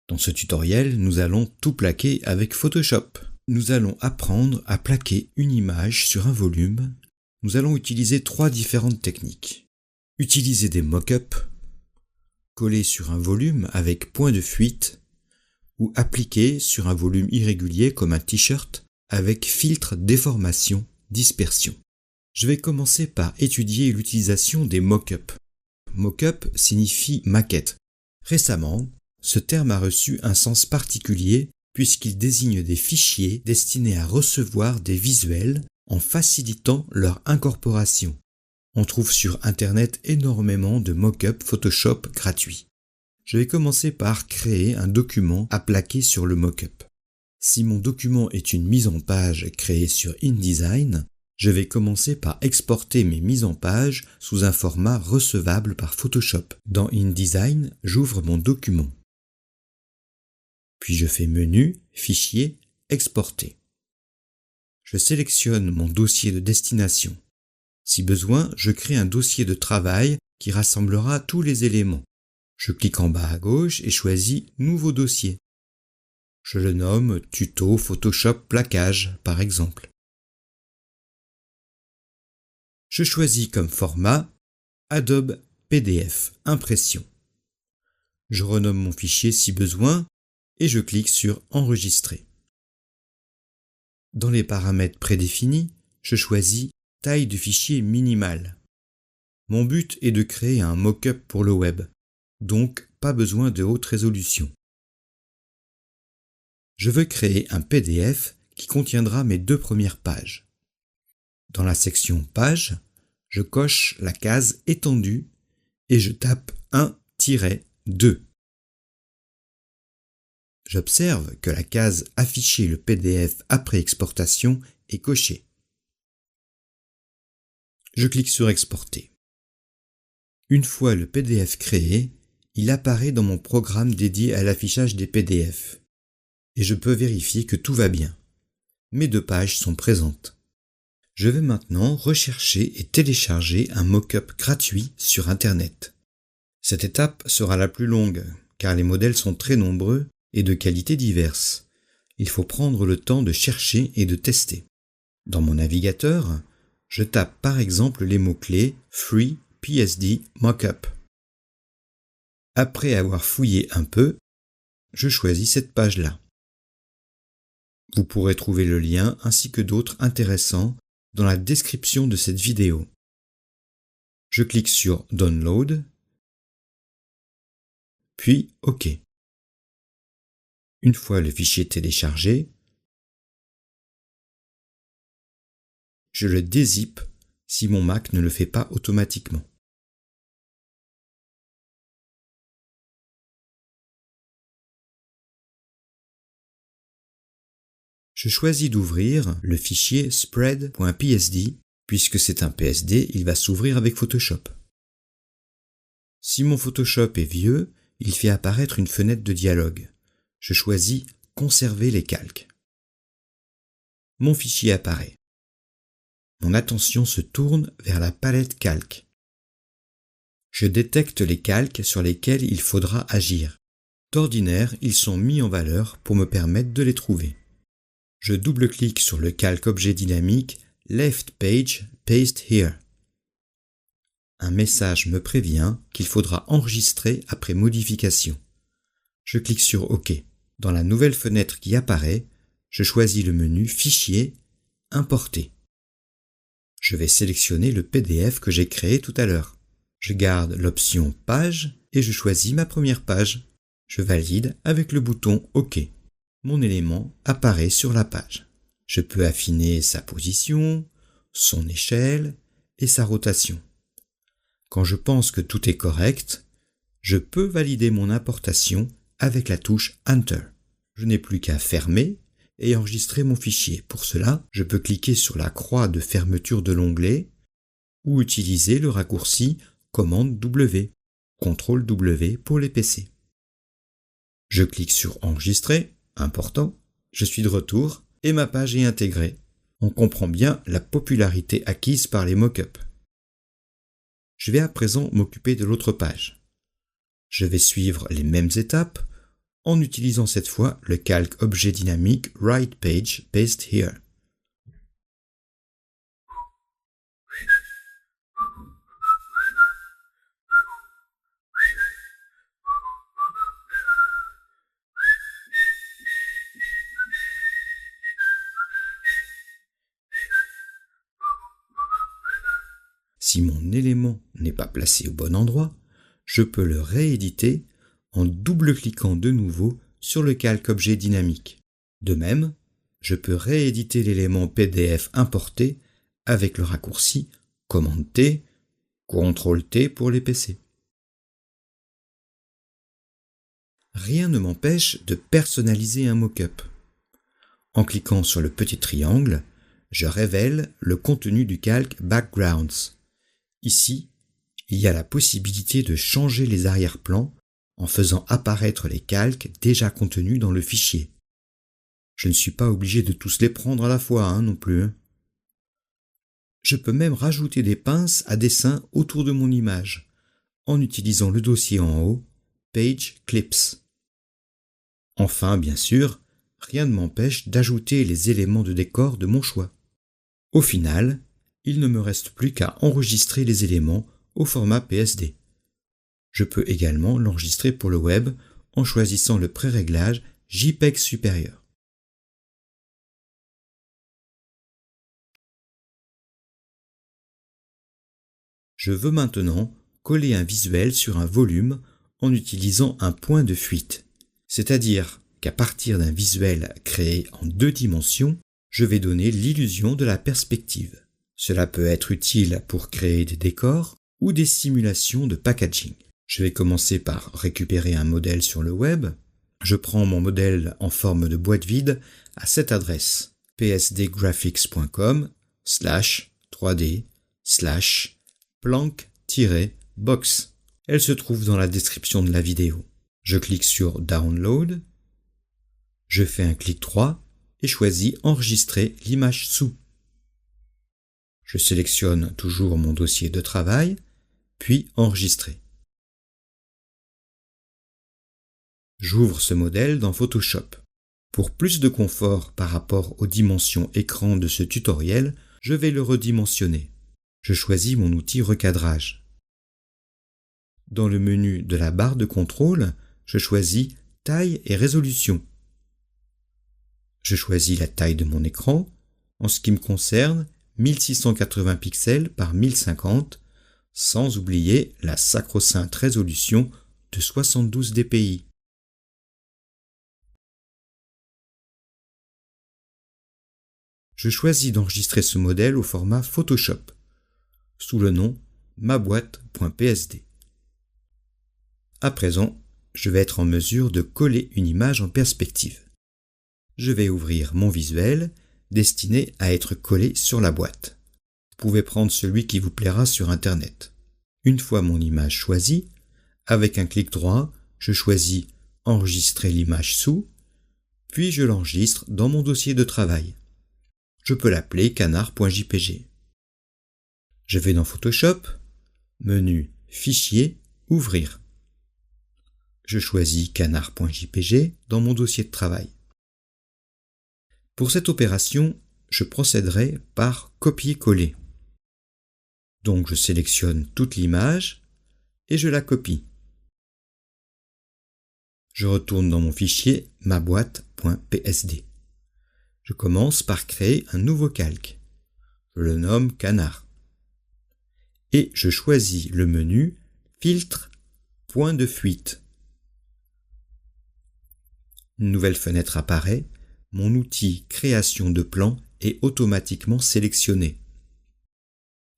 Dans ce tutoriel, nous allons tout plaquer avec Photoshop. Nous allons apprendre à plaquer une image sur un volume. Nous allons utiliser 3 différentes techniques. Utiliser des mock-ups, coller sur un volume avec point de fuite, ou appliquer sur un volume irrégulier comme un t-shirt avec filtre déformation, dispersion. Je vais commencer par étudier l'utilisation des mock-ups. Mock-up signifie maquette. Récemment, ce terme a reçu un sens particulier puisqu'il désigne des fichiers destinés à recevoir des visuels en facilitant leur incorporation. On trouve sur Internet énormément de mock-up Photoshop gratuits. Je vais commencer par créer un document à plaquer sur le mock-up. Si mon document est une mise en page créée sur InDesign, je vais commencer par exporter mes mises en page sous un format recevable par Photoshop. Dans InDesign, j'ouvre mon document. Puis je fais Menu, Fichier, Exporter. Je sélectionne mon dossier de destination. Si besoin, je crée un dossier de travail qui rassemblera tous les éléments. Je clique en bas à gauche et choisis Nouveau dossier. Je le nomme Tuto Photoshop Plaquage, par exemple. Je choisis comme format Adobe PDF Impression. Je renomme mon fichier si besoin et je clique sur Enregistrer. Dans les paramètres prédéfinis, je choisis Taille du fichier minimale. Mon but est de créer un mock-up pour le web, donc pas besoin de haute résolution. Je veux créer un PDF qui contiendra mes 2 premières pages. Dans la section Pages, je coche la case Étendue et je tape 1-2. J'observe que la case Afficher le PDF après exportation est cochée. Je clique sur Exporter. Une fois le PDF créé, il apparaît dans mon programme dédié à l'affichage des PDF. Et je peux vérifier que tout va bien. Mes 2 pages sont présentes. Je vais maintenant rechercher et télécharger un mock-up gratuit sur Internet. Cette étape sera la plus longue, car les modèles sont très nombreux et de qualités diverses. Il faut prendre le temps de chercher et de tester. Dans mon navigateur, je tape par exemple les mots-clés Free PSD Mockup. Après avoir fouillé un peu, je choisis cette page-là. Vous pourrez trouver le lien ainsi que d'autres intéressants dans la description de cette vidéo. Je clique sur Download, puis OK. Une fois le fichier téléchargé, je le dézippe si mon Mac ne le fait pas automatiquement. Je choisis d'ouvrir le fichier spread.psd. Puisque c'est un PSD, il va s'ouvrir avec Photoshop. Si mon Photoshop est vieux, il fait apparaître une fenêtre de dialogue. Je choisis Conserver les calques. Mon fichier apparaît. Mon attention se tourne vers la palette calque. Je détecte les calques sur lesquels il faudra agir. D'ordinaire, ils sont mis en valeur pour me permettre de les trouver. Je double-clique sur le calque objet dynamique Left Page Paste Here. Un message me prévient qu'il faudra enregistrer après modification. Je clique sur OK. Dans la nouvelle fenêtre qui apparaît, je choisis le menu Fichier, Importer. Je vais sélectionner le PDF que j'ai créé tout à l'heure. Je garde l'option Page et je choisis ma première page. Je valide avec le bouton OK. Mon élément apparaît sur la page. Je peux affiner sa position, son échelle et sa rotation. Quand je pense que tout est correct, je peux valider mon importation avec la touche Enter. Je n'ai plus qu'à fermer et enregistrer mon fichier. Pour cela, je peux cliquer sur la croix de fermeture de l'onglet ou utiliser le raccourci Commande W, CTRL W pour les PC. Je clique sur Enregistrer, important, je suis de retour et ma page est intégrée. On comprend bien la popularité acquise par les mock-ups. Je vais à présent m'occuper de l'autre page. Je vais suivre les mêmes étapes en utilisant cette fois le calque objet dynamique Write Page Paste Here. Si mon élément n'est pas placé au bon endroit, je peux le rééditer en double-cliquant de nouveau sur le calque objet dynamique. De même, je peux rééditer l'élément PDF importé avec le raccourci Commande T, CTRL T pour les PC. Rien ne m'empêche de personnaliser un mock-up. En cliquant sur le petit triangle, je révèle le contenu du calque Backgrounds. Ici, il y a la possibilité de changer les arrière-plans en faisant apparaître les calques déjà contenus dans le fichier. Je ne suis pas obligé de tous les prendre à la fois non plus. Je peux même rajouter des pinces à dessin autour de mon image en utilisant le dossier en haut, Page Clips. Enfin, bien sûr, rien ne m'empêche d'ajouter les éléments de décor de mon choix. Au final, il ne me reste plus qu'à enregistrer les éléments au format PSD. Je peux également l'enregistrer pour le web en choisissant le préréglage JPEG supérieur. Je veux maintenant coller un visuel sur un volume en utilisant un point de fuite, c'est-à-dire qu'à partir d'un visuel créé en 2 dimensions, je vais donner l'illusion de la perspective. Cela peut être utile pour créer des décors ou des simulations de packaging. Je vais commencer par récupérer un modèle sur le web. Je prends mon modèle en forme de boîte vide à cette adresse psdgraphics.com/3d/plank-box. Elle se trouve dans la description de la vidéo. Je clique sur Download. Je fais un clic droit et choisis Enregistrer l'image sous. Je sélectionne toujours mon dossier de travail, puis Enregistrer. J'ouvre ce modèle dans Photoshop. Pour plus de confort par rapport aux dimensions écran de ce tutoriel, je vais le redimensionner. Je choisis mon outil recadrage. Dans le menu de la barre de contrôle, je choisis Taille et résolution. Je choisis la taille de mon écran. En ce qui me concerne, 1680 pixels par 1050, sans oublier la sacro-sainte résolution de 72 dpi. Je choisis d'enregistrer ce modèle au format Photoshop, sous le nom maboîte.psd. À présent, je vais être en mesure de coller une image en perspective. Je vais ouvrir mon visuel destiné à être collé sur la boîte. Vous pouvez prendre celui qui vous plaira sur Internet. Une fois mon image choisie, avec un clic droit, je choisis Enregistrer l'image sous, puis je l'enregistre dans mon dossier de travail. Je peux l'appeler canard.jpg. Je vais dans Photoshop, menu Fichier, Ouvrir. Je choisis canard.jpg dans mon dossier de travail. Pour cette opération, je procéderai par copier-coller. Donc je sélectionne toute l'image et je la copie. Je retourne dans mon fichier maboîte.psd. Je commence par créer un nouveau calque. Je le nomme Canard. Et je choisis le menu Filtre, point de fuite. Une nouvelle fenêtre apparaît. Mon outil Création de plan est automatiquement sélectionné.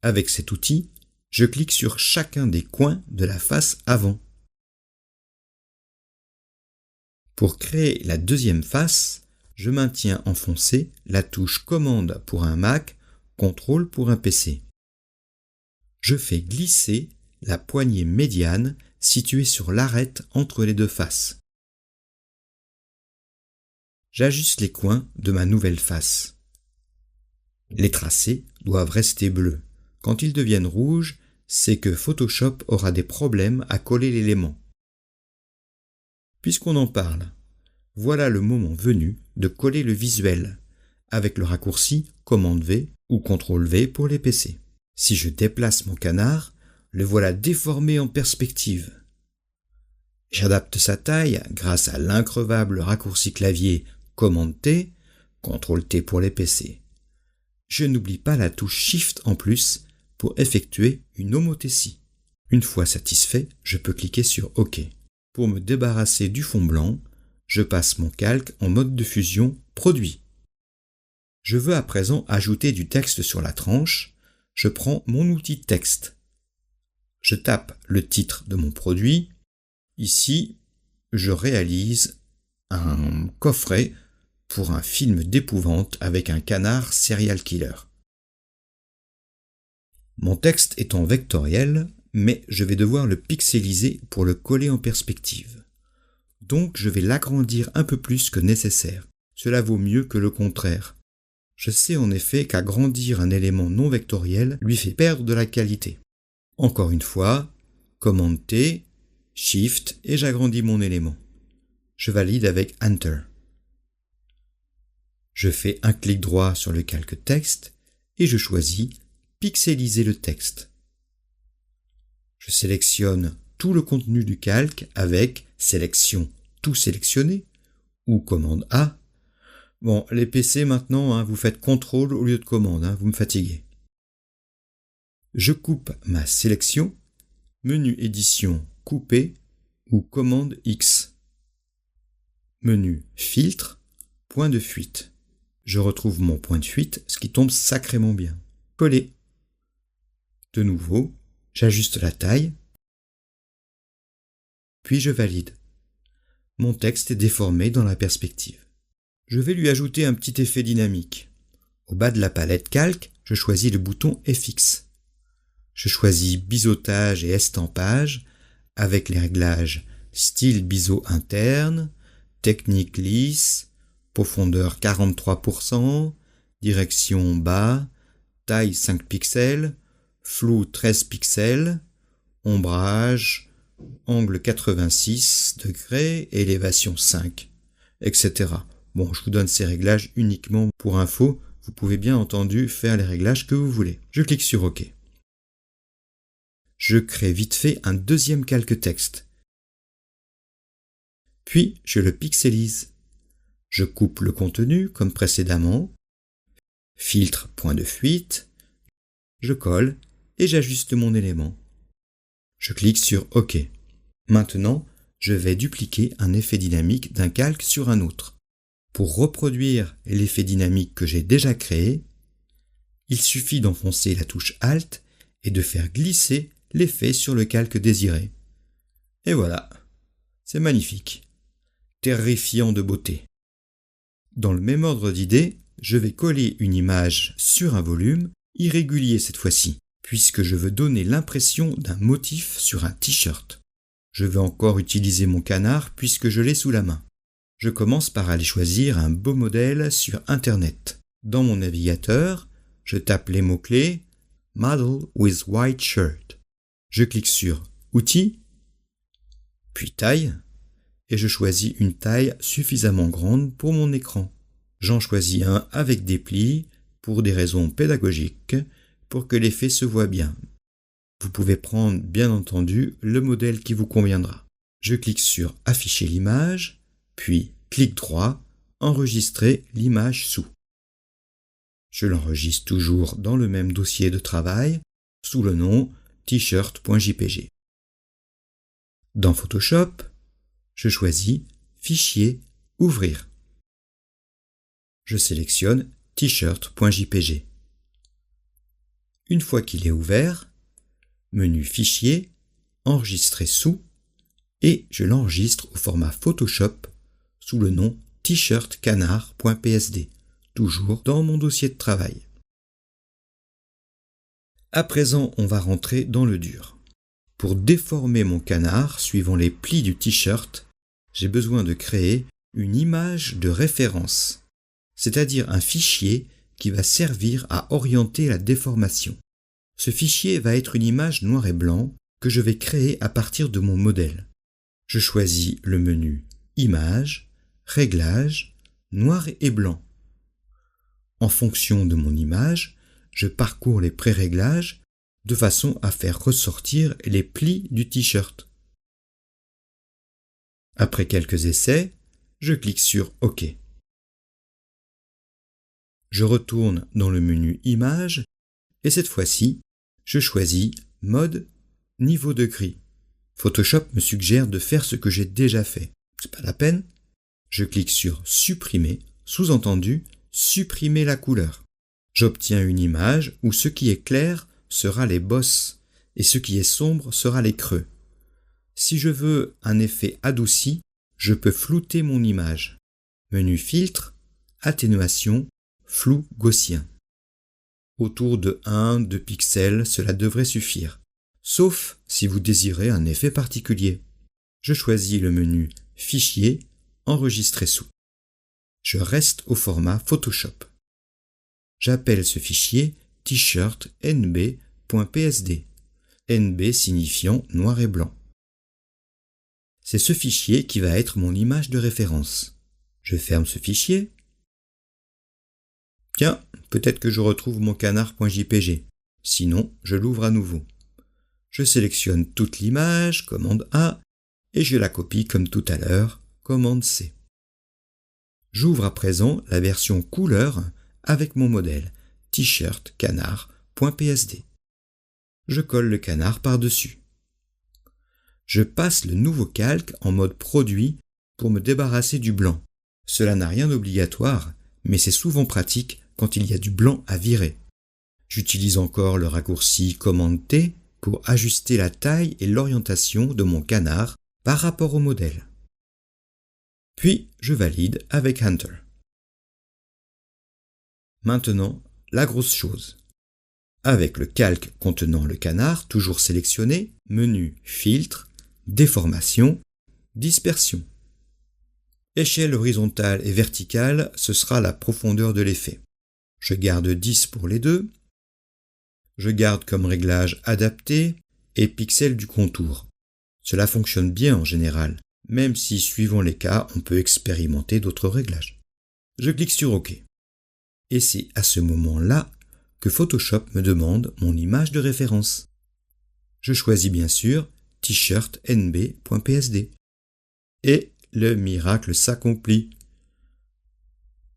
Avec cet outil, je clique sur chacun des coins de la face avant. Pour créer la deuxième face, je maintiens enfoncé la touche Commande pour un Mac, CTRL pour un PC. Je fais glisser la poignée médiane située sur l'arête entre les deux faces. J'ajuste les coins de ma nouvelle face. Les tracés doivent rester bleus. Quand ils deviennent rouges, c'est que Photoshop aura des problèmes à coller l'élément. Puisqu'on en parle, Voilà le moment venu de coller le visuel avec le raccourci Commande V ou CTRL V pour les PC. Si je déplace mon canard, le voilà déformé en perspective. J'adapte sa taille grâce à l'increvable raccourci clavier Commande T, CTRL T pour les PC. Je n'oublie pas la touche Shift en plus pour effectuer une homothétie. Une fois satisfait, je peux cliquer sur OK. Pour me débarrasser du fond blanc, je passe mon calque en mode de fusion Produit. Je veux à présent ajouter du texte sur la tranche. Je prends mon outil texte. Je tape le titre de mon produit. Ici, je réalise un coffret pour un film d'épouvante avec un canard serial killer. Mon texte est en vectoriel, mais je vais devoir le pixeliser pour le coller en perspective. Donc je vais l'agrandir un peu plus que nécessaire. Cela vaut mieux que le contraire. Je sais en effet qu'agrandir un élément non vectoriel lui fait perdre de la qualité. Encore une fois, Commande T, Shift et j'agrandis mon élément. Je valide avec Enter. Je fais un clic droit sur le calque texte et je choisis Pixeliser le texte. Je sélectionne tout le contenu du calque avec Sélection tout sélectionné ou Commande A. Bon, les PC maintenant, vous faites CTRL au lieu de commande, vous me fatiguez. Je coupe ma sélection, menu édition couper ou commande X. Menu filtre, point de fuite. Je retrouve mon point de fuite, ce qui tombe sacrément bien. Coller. De nouveau, j'ajuste la taille, puis je valide. Mon texte est déformé dans la perspective. Je vais lui ajouter un petit effet dynamique. Au bas de la palette calque, je choisis le bouton FX. Je choisis biseautage et estampage avec les réglages style biseau interne, technique lisse, profondeur 43%, direction bas, taille 5 pixels, flou 13 pixels, ombrage, angle 86 degrés, élévation 5, etc. Bon, je vous donne ces réglages uniquement pour info. Vous pouvez bien entendu faire les réglages que vous voulez. Je clique sur OK. Je crée vite fait un deuxième calque texte. Puis, je le pixelise. Je coupe le contenu comme précédemment. Filtre, point de fuite. Je colle et j'ajuste mon élément. Je clique sur OK. Maintenant, je vais dupliquer un effet dynamique d'un calque sur un autre. Pour reproduire l'effet dynamique que j'ai déjà créé, il suffit d'enfoncer la touche Alt et de faire glisser l'effet sur le calque désiré. Et voilà, c'est magnifique, terrifiant de beauté. Dans le même ordre d'idées, je vais coller une image sur un volume, irrégulier cette fois-ci, puisque je veux donner l'impression d'un motif sur un t-shirt. Je vais encore utiliser mon canard puisque je l'ai sous la main. Je commence par aller choisir un beau modèle sur Internet. Dans mon navigateur, je tape les mots-clés « Model with white shirt ». Je clique sur « Outils », puis « Taille » et je choisis une taille suffisamment grande pour mon écran. J'en choisis un avec des plis pour des raisons pédagogiques, pour que l'effet se voit bien. Vous pouvez prendre, bien entendu, le modèle qui vous conviendra. Je clique sur « Afficher l'image », puis clic droit, enregistrer l'image sous. Je l'enregistre toujours dans le même dossier de travail, sous le nom t-shirt.jpg. Dans Photoshop, je choisis Fichier, Ouvrir. Je sélectionne t-shirt.jpg. Une fois qu'il est ouvert, menu Fichier, Enregistrer sous, et je l'enregistre au format Photoshop sous le nom t-shirt-canard.psd, toujours dans mon dossier de travail. À présent, on va rentrer dans le dur. Pour déformer mon canard suivant les plis du t-shirt, j'ai besoin de créer une image de référence, c'est-à-dire un fichier qui va servir à orienter la déformation. Ce fichier va être une image noir et blanc que je vais créer à partir de mon modèle. Je choisis le menu Images Réglages, noir et blanc. En fonction de mon image, je parcours les pré-réglages de façon à faire ressortir les plis du t-shirt. Après quelques essais, je clique sur OK. Je retourne dans le menu Images et cette fois-ci, je choisis Mode, niveau de gris. Photoshop me suggère de faire ce que j'ai déjà fait. C'est pas la peine. Je clique sur Supprimer, sous-entendu supprimer la couleur. J'obtiens une image où ce qui est clair sera les bosses et ce qui est sombre sera les creux. Si je veux un effet adouci, je peux flouter mon image. Menu Filtre, Atténuation, Flou gaussien. Autour de 1-2 pixels, cela devrait suffire, sauf si vous désirez un effet particulier. Je choisis le menu Fichier, Enregistrer sous. Je reste au format Photoshop. J'appelle ce fichier t-shirt nb.psd, nb signifiant noir et blanc. C'est ce fichier qui va être mon image de référence. Je ferme ce fichier. Tiens, peut-être que je retrouve mon canard.jpg. Sinon, je l'ouvre à nouveau. Je sélectionne toute l'image, commande A, et je la copie comme tout à l'heure, commande C. J'ouvre à présent la version couleur avec mon modèle t-shirt canard.psd. Je colle le canard par-dessus. Je passe le nouveau calque en mode produit pour me débarrasser du blanc. Cela n'a rien d'obligatoire, mais c'est souvent pratique quand il y a du blanc à virer. J'utilise encore le raccourci commande T pour ajuster la taille et l'orientation de mon canard par rapport au modèle. Puis, je valide avec Enter. Maintenant, la grosse chose. Avec le calque contenant le canard toujours sélectionné, menu Filtre, Déformation, Dispersion. Échelle horizontale et verticale, ce sera la profondeur de l'effet. Je garde 10 pour les deux. Je garde comme réglage adapté et pixels du contour. Cela fonctionne bien en général, même si suivant les cas, on peut expérimenter d'autres réglages. Je clique sur OK. Et c'est à ce moment-là que Photoshop me demande mon image de référence. Je choisis bien sûr t-shirt nb.psd. Et le miracle s'accomplit.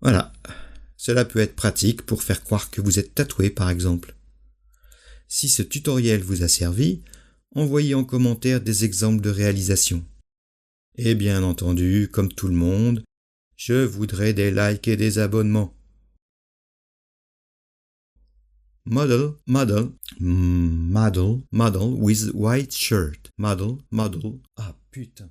Voilà. Cela peut être pratique pour faire croire que vous êtes tatoué par exemple. Si ce tutoriel vous a servi, envoyez en commentaire des exemples de réalisation. Et bien entendu, comme tout le monde, je voudrais des likes et des abonnements. Model with white shirt. Model. Ah putain.